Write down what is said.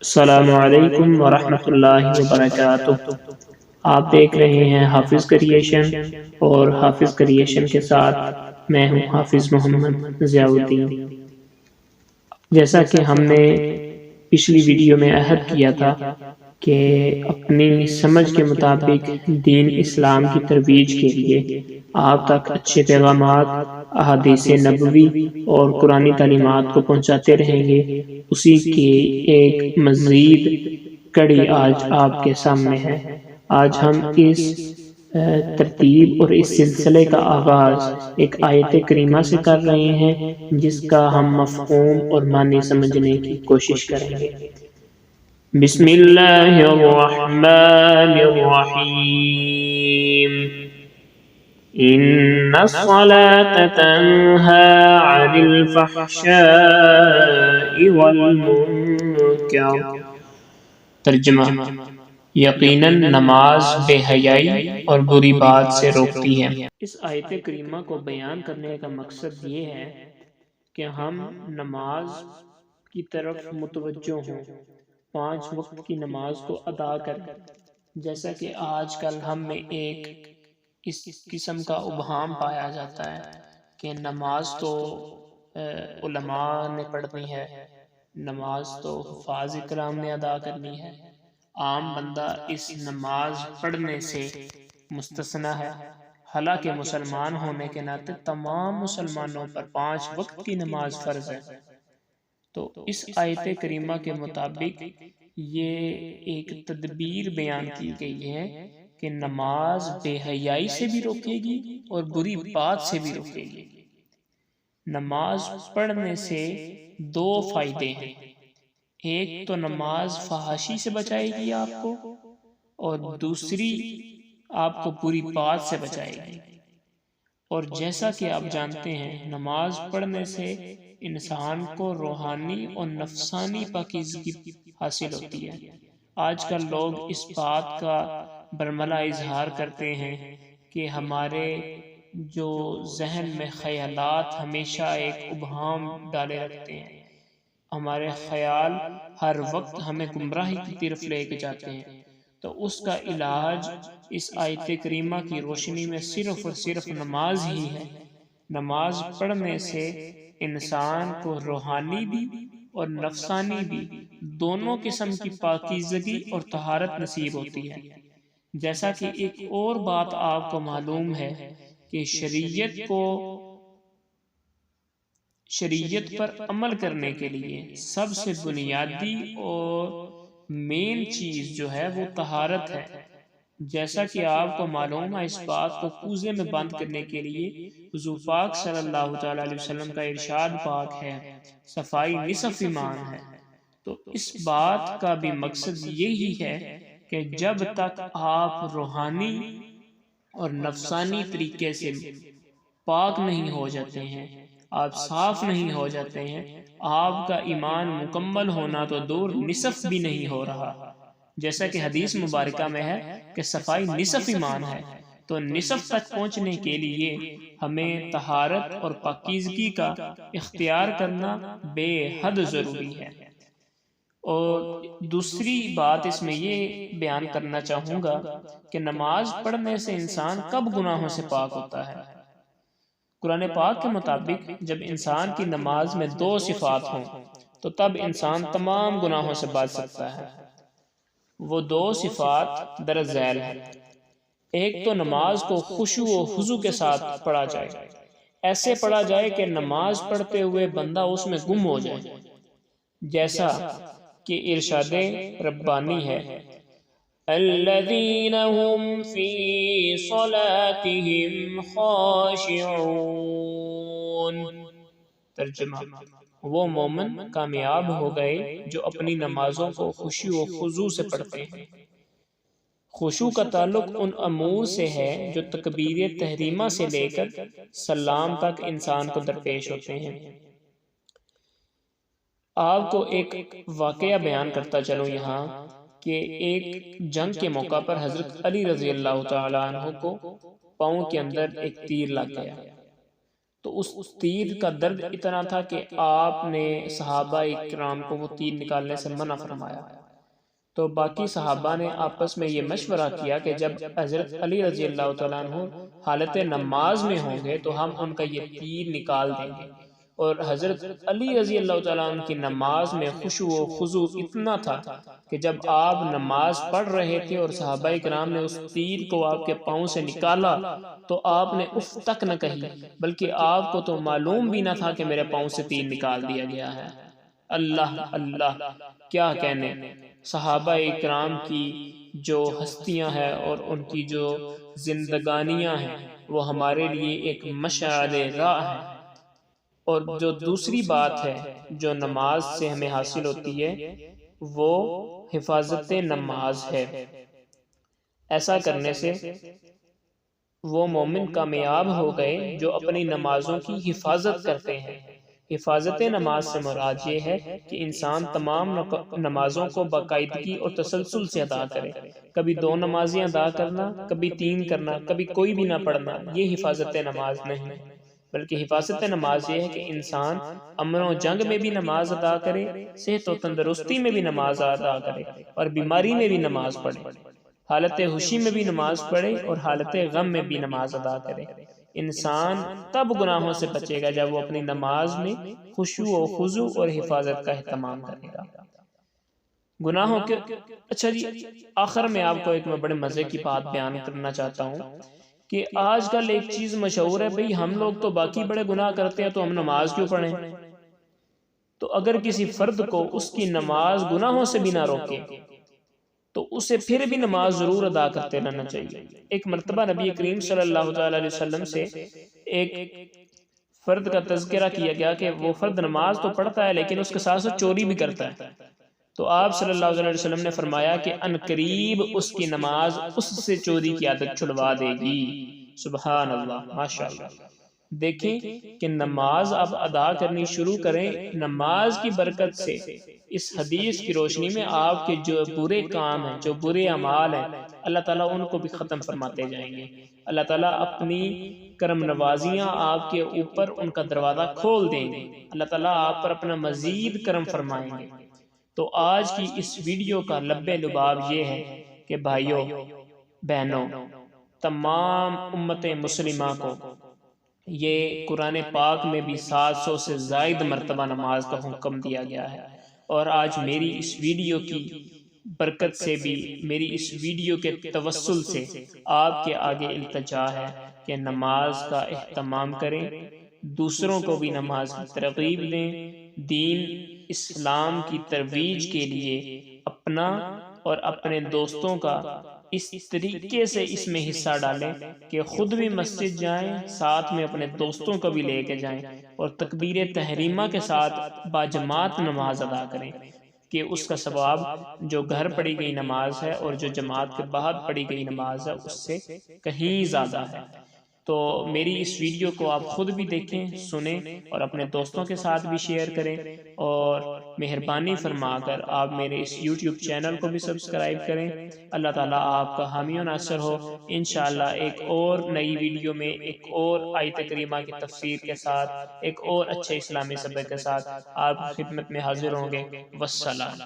السلام علیکم ورحمۃ اللہ وبرکاتہ۔ آپ دیکھ رہے ہیں حافظ کریشن، اور حافظ کریشن کے ساتھ میں ہوں حافظ محمد ضیاء الدین۔ جیسا کہ ہم نے پچھلی ویڈیو میں عہد کیا تھا کہ اپنی سمجھ کے مطابق دین اسلام کی ترویج کے لیے آپ تک اچھے پیغامات، احادیث نبوی اور قرآنی تعلیمات کو پہنچاتے رہیں گے۔ اسی کی ایک مزید کڑی آج آپ کے سامنے ہے۔ آج ہم اس ترتیب اور اس سلسلے کا آغاز ایک آیت کریمہ سے کر رہے ہیں، جس کا ہم مفہوم اور معنی سمجھنے کی کوشش کریں گے۔ بسم اللہ الرحمن الرحیم۔ ان الصلاة تنہی عن الفحشاء والمنکر۔ ترجمہ: یقیناً نماز بے حیائی اور بری بات سے روکتی ہے۔ اس آیت کریمہ کو بیان کرنے کا مقصد یہ ہے کہ ہم نماز کی طرف متوجہ ہوں، 5 وقت کی نماز کو ادا کریں۔ جیسا کہ آج کل ہم میں ایک اس قسم کا ابہام پایا جاتا ہے کہ نماز تو علماء نے پڑھنی ہے، نماز تو حفاظ کرام نے ادا کرنی ہے، عام بندہ اس نماز پڑھنے سے مستثنی ہے۔ حالانکہ مسلمان ہونے کے ناطے تمام مسلمانوں پر 5 وقت کی نماز فرض ہے۔ تو اس آیت کریمہ کے مطابق یہ ایک تدبیر بیان کی گئی ہے کہ نماز بے حیائی سے بھی روکے گی اور بری بات سے بھی روکے گی۔ نماز پڑھنے سے 2 فائدے ہیں۔ ایک تو نماز فحاشی سے بچائے گی آپ کو، اور دوسری آپ کو بری بات سے بچائے گی۔ اور جیسا کہ آپ جانتے ہیں، نماز پڑھنے سے انسان کو روحانی اور نفسانی پاکیزگی حاصل ہوتی ہے۔ آج کل لوگ اس بات کا برملا اظہار کرتے ہیں کہ ہمارے جو ذہن میں خیالات ہمیشہ ایک ابہام ڈالے رکھتے ہیں، ہمارے خیال ہر وقت ہمیں گمراہی کی طرف لے کے جاتے ہیں۔ تو اس کا علاج اس آیت کریمہ کی روشنی میں صرف اور صرف نماز ہی ہے۔ نماز پڑھنے سے انسان کو روحانی بھی اور نفسانی بھی دونوں قسم کی پاکیزگی اور طہارت نصیب ہوتی ہے۔ جیسا کہ ایک اور بات آپ کو معلوم ہے کہ شریعت پر عمل کرنے کے لیے سب سے بنیادی اور مین چیز جو ہے وہ طہارت ہے۔ جیسا کہ آپ کو معلوم ہے، اس بات کو کوزے میں بند کرنے کے لیے حضور پاک صلی اللہ تعالی علیہ وسلم کا ارشاد پاک ہے، صفائی نصف ایمان ہے۔ تو اس بات کا بھی مقصد یہی ہے کہ جب تک آپ روحانی اور نفسانی طریقے سے پاک نہیں ہو جاتے ہیں، آپ صاف نہیں ہو جاتے ہیں، آپ کا ایمان مکمل ہونا تو دور نصف بھی نہیں ہو رہا۔ جیسا کہ حدیث مبارکہ میں ہے کہ صفائی نصف ایمان ہے۔ تو نصف تک پہنچنے کے لیے ہمیں طہارت اور پاکیزگی کا اختیار کرنا بے حد ضروری ہے۔ اور دوسری بات اس میں یہ بیان کرنا چاہوں گا کہ نماز پڑھنے سے انسان کب گناہوں سے پاک ہوتا ہے۔ قرآن پاک کے مطابق جب انسان کی نماز میں 2 صفات ہوں تو تب انسان تمام گناہوں سے بچ سکتا ہے۔ وہ 2 صفات درج ذیل ہیں۔ ایک تو نماز کو خشوع و خضوع کے ساتھ پڑھا جائے، ایسے پڑھا جائے کہ نماز پڑھتے ہوئے بندہ اس میں گم ہو جائے، جیسا کہ ارشاد ربانی ہے، الذین هم فی صلاتهم خاشعون۔ ترجمہ: وہ مومن کامیاب ہو گئے جو اپنی نمازوں کو خشوع و خضوع سے پڑھتے ہیں۔ خشوع کا تعلق ان امور سے ہے جو تکبیر تحریمہ سے لے کر سلام تک انسان کو درپیش ہوتے ہیں۔ آپ کو ایک واقعہ بیان کرتا چلوں یہاں کہ ایک جنگ کے موقع پر حضرت علی رضی اللہ تعالیٰ عنہ کو پاؤں کے اندر ایک تیر لگ گیا۔ تو اس تیر کا درد اتنا تھا کہ آپ نے صحابہ کرام کو وہ تیر نکالنے سے منع فرمایا۔ تو باقی صحابہ نے آپس میں یہ مشورہ کیا کہ جب حضرت علی رضی اللہ تعالیٰ عنہ حالت نماز میں ہوں گے تو ہم ان کا یہ تیر نکال دیں گے۔ اور حضرت علی رضی اللہ تعالیٰ عنہ کی نماز میں خشوع و خضوع اتنا تھا کہ جب آپ نماز پڑھ رہے تھے اور صحابہ کرام نے اس تیر کو آپ کے پاؤں سے نکالا تو آپ نے اف تک نہ کہی، بلکہ آپ کو تو معلوم بھی نہ تھا کہ میرے پاؤں سے تیر نکال دیا گیا ہے۔ اللہ اللہ، کیا کہنے! صحابہ اکرام کی جو ہستیاں ہیں اور ان کی جو زندگانیاں ہیں وہ ہمارے لیے ایک مشعل راہ ہے۔ اور جو دوسری بات ہے جو نماز سے ہمیں حاصل ہوتی ہے وہ حفاظت نماز ہے۔ ایسا کرنے سے وہ مومن کامیاب ہو گئے جو اپنی نمازوں کی حفاظت کرتے ہیں۔ حفاظت نماز سے مراد یہ ہے کہ انسان تمام نمازوں کو باقاعدگی اور تسلسل سے ادا کرے۔ کبھی 2 نمازیں ادا کرنا، کبھی 3 کرنا، کبھی کوئی بھی نہ پڑھنا، یہ حفاظت نماز نہیں، بلکہ حفاظت نماز یہ ہے کہ انسان امن و جنگ میں بھی نماز ادا کرے، صحت و تندرستی میں بھی نماز ادا کرے، اور بیماری میں بھی نماز پڑھے، حالت خوشی میں بھی نماز پڑھے اور حالت غم میں بھی نماز ادا کرے۔ انسان تب گناہوں سے بچے گا جب وہ اپنی نماز میں خشوع و خضوع اور حفاظت کا اہتمام کرے گا۔ گناہوں کے اچھا جی، آخر میں آپ کو ایک میں بڑے مزے کی بات بیان کرنا چاہتا ہوں کہ آج کل ایک چیز مشہور ہے، بھئی ہم لوگ تو باقی بڑے گناہ کرتے ہیں تو ہم نماز کیوں پڑھیں؟ تو اگر کسی فرد کو اس کی نماز گناہوں سے بھی نہ روکے تو اسے پھر بھی نماز ضرور ادا کرتے رہنا چاہیے۔ ایک مرتبہ نبی کریم صلی اللہ علیہ وسلم سے ایک فرد کا تذکرہ کیا گیا کہ وہ فرد نماز تو پڑھتا ہے لیکن اس کے ساتھ ساتھ چوری بھی کرتا ہے۔ تو آپ صلی اللہ علیہ وسلم نے فرمایا کہ ان قریب اس کی نماز اس سے چوری کی عادت چھڑوا دے گی۔ سبحان اللہ، ماشاءاللہ۔ دیکھیں کہ نماز آپ ادا کرنی شروع کریں، نماز کی برکت سے اس حدیث کی روشنی میں آپ کے جو برے کام ہیں، جو برے اعمال ہیں، اللہ تعالیٰ ان کو بھی ختم فرماتے جائیں گے۔ اللہ تعالیٰ اپنی کرم نوازیاں آپ کے اوپر ان کا دروازہ کھول دیں گے۔ اللہ تعالیٰ آپ پر اپنا مزید کرم فرمائیں گے۔ تو آج کی اس ویڈیو کا لب لباب یہ ہے کہ بھائیوں بہنوں، تمام امت مسلمہ کو یہ قرآن پاک میں بھی 700 سے زائد مرتبہ نماز کا حکم دیا گیا ہے، اور آج میری اس ویڈیو کی برکت سے بھی، میری اس ویڈیو کے توسل سے آپ کے آگے التجا ہے کہ نماز کا اہتمام کریں، دوسروں کو بھی نماز کی ترغیب دیں، دین اسلام کی ترویج کے لیے اپنا اور اپنے دوستوں کا اس طریقے سے اس میں حصہ ڈالیں کہ خود بھی مسجد جائیں، ساتھ میں اپنے دوستوں کو بھی لے کے جائیں، اور تکبیر تحریمہ کے ساتھ باجماعت نماز ادا کریں کہ اس کا ثواب جو گھر پڑھی گئی نماز ہے اور جو جماعت کے باہر پڑھی گئی نماز ہے اس سے کہیں زیادہ ہے۔ تو میری اس ویڈیو کو آپ خود بھی دیکھیں، سنیں اور اپنے دوستوں کے ساتھ بھی شیئر کریں، اور مہربانی فرما کر آپ میرے اس یوٹیوب چینل کو بھی سبسکرائب کریں۔ اللہ تعالیٰ آپ کا حامی و ناصر ہو۔ انشاءاللہ ایک اور نئی ویڈیو میں ایک اور آیت کریمہ کی تفسیر کے ساتھ، ایک اور اچھے اسلامی سبق کے ساتھ آپ کی خدمت میں حاضر ہوں گے۔ والسلام۔